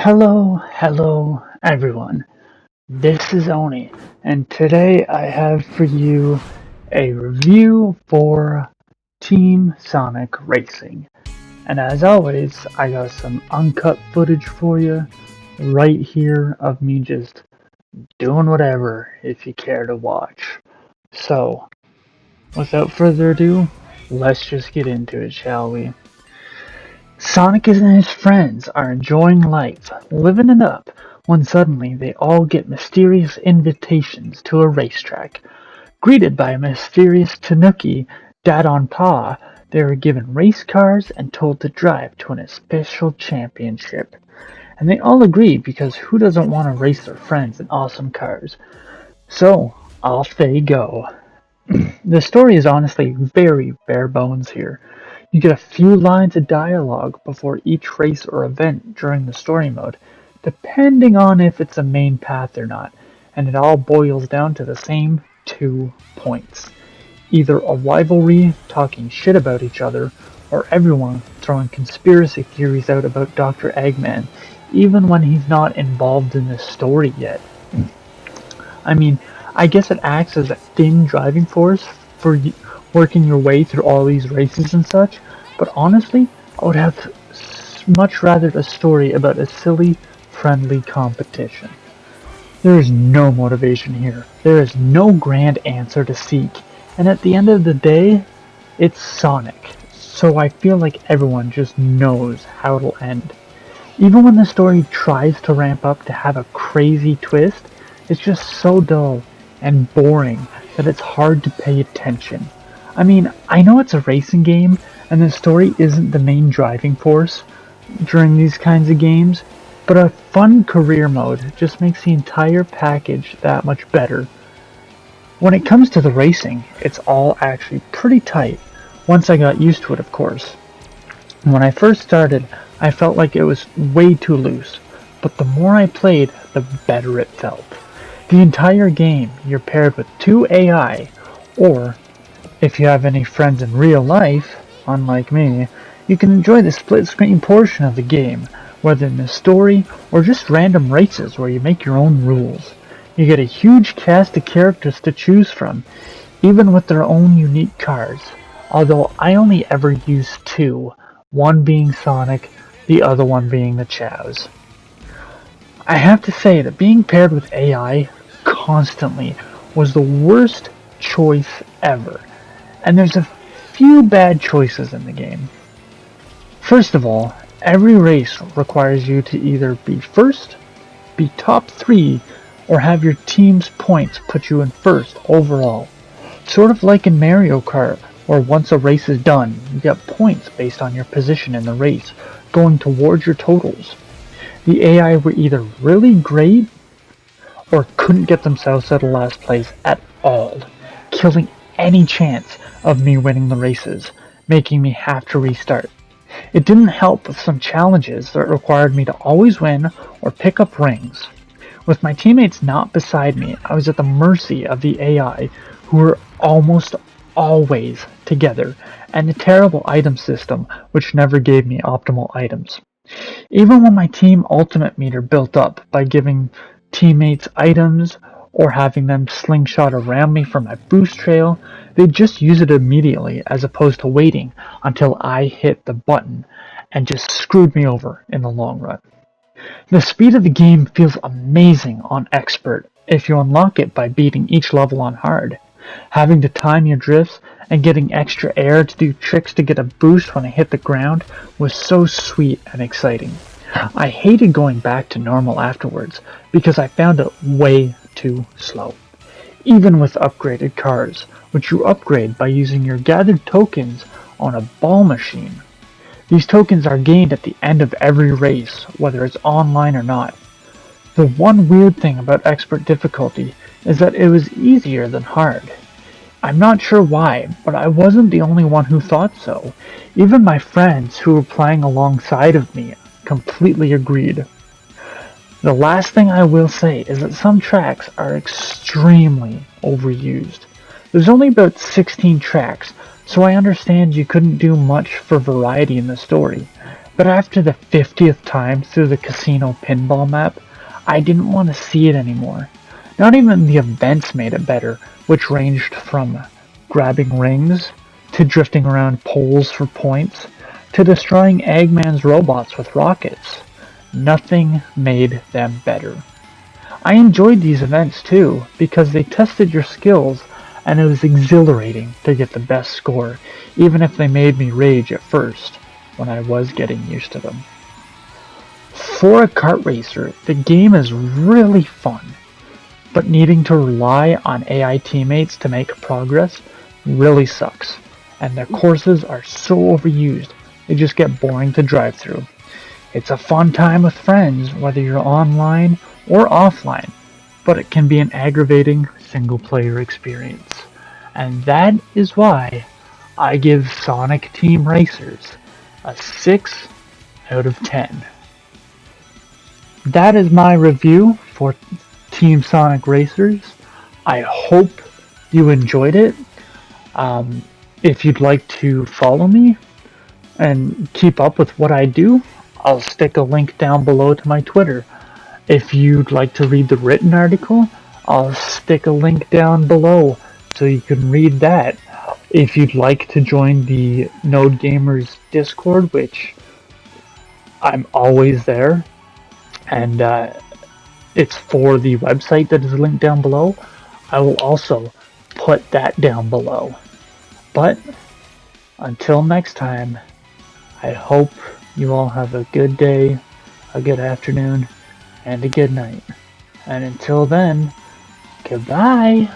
Hello everyone. This is Oni, and today I have for you a review for Team Sonic Racing. And as always, I got some uncut footage for you right here of me just doing whatever if you care to watch. So, without further ado, let's just get into it, shall we? Sonic and his friends are enjoying life, living it up, when suddenly they all get mysterious invitations to a racetrack. Greeted by a mysterious Tanuki, Dad on Paw, they are given race cars and told to drive to an official championship. And they all agree because who doesn't want to race their friends in awesome cars? So, off they go. The story is honestly very bare bones here. You get a few lines of dialogue before each race or event during the story mode, depending on if it's a main path or not, and it all boils down to the same 2 points. Either a rivalry talking shit about each other, or everyone throwing conspiracy theories out about Dr. Eggman, even when he's not involved in the story yet. I mean, I guess it acts as a thin driving force for working your way through all these races and such, but honestly, I would have much rather a story about a silly, friendly competition. There is no motivation here. There is no grand answer to seek, and at the end of the day, it's Sonic, so I feel like everyone just knows how it'll end. Even when the story tries to ramp up to have a crazy twist, it's just so dull and boring that it's hard to pay attention. I mean, I know it's a racing game, and the story isn't the main driving force during these kinds of games, but a fun career mode just makes the entire package that much better. When it comes to the racing, it's all actually pretty tight, once I got used to it of course. When I first started, I felt like it was way too loose, but the more I played, the better it felt. The entire game, you're paired with two AI, or, if you have any friends in real life, unlike me, you can enjoy the split-screen portion of the game, whether in the story or just random races where you make your own rules. You get a huge cast of characters to choose from, even with their own unique cars, although I only ever use two, one being Sonic, the other one being the Chows. I have to say that being paired with AI constantly was the worst choice ever, and there's a few bad choices in the game. First of all, every race requires you to either be first, be top 3, or have your team's points put you in first overall. Sort of like in Mario Kart, where once a race is done, you get points based on your position in the race, going towards your totals. The AI were either really great, or couldn't get themselves out of last place at all, killing any chance of me winning the races, making me have to restart. It didn't help with some challenges that required me to always win or pick up rings. With my teammates not beside me, I was at the mercy of the AI, who were almost always together, and a terrible item system which never gave me optimal items. Even when my team ultimate meter built up by giving teammates items or having them slingshot around me for my boost trail, they'd just use it immediately as opposed to waiting until I hit the button and just screwed me over in the long run. The speed of the game feels amazing on Expert if you unlock it by beating each level on Hard. Having to time your drifts and getting extra air to do tricks to get a boost when I hit the ground was so sweet and exciting. I hated going back to normal afterwards because I found it way too slow. Even with upgraded cars, which you upgrade by using your gathered tokens on a ball machine. These tokens are gained at the end of every race, whether it's online or not. The one weird thing about Expert difficulty is that it was easier than Hard. I'm not sure why, but I wasn't the only one who thought so. Even my friends who were playing alongside of me completely agreed. The last thing I will say is that some tracks are extremely overused. There's only about 16 tracks, so I understand you couldn't do much for variety in the story. But after the 50th time through the casino pinball map, I didn't want to see it anymore. Not even the events made it better, which ranged from grabbing rings, to drifting around poles for points, to destroying Eggman's robots with rockets. Nothing made them better. I enjoyed these events too, because they tested your skills, and it was exhilarating to get the best score, even if they made me rage at first, when I was getting used to them. For a kart racer, the game is really fun, but needing to rely on AI teammates to make progress really sucks, and their courses are so overused, they just get boring to drive through. It's a fun time with friends, whether you're online or offline, but it can be an aggravating single-player experience. And that is why I give Sonic Team Racers a 6 out of 10. That is my review for Team Sonic Racers. I hope you enjoyed it. If you'd like to follow me and keep up with what I do, I'll stick a link down below to my Twitter. If you'd like to read the written article, I'll stick a link down below so you can read that. If you'd like to join the Node Gamers Discord, which I'm always there, and it's for the website that is linked down below, I will also put that down below. But until next time, I hope you all have a good day, a good afternoon, and a good night. And until then, goodbye!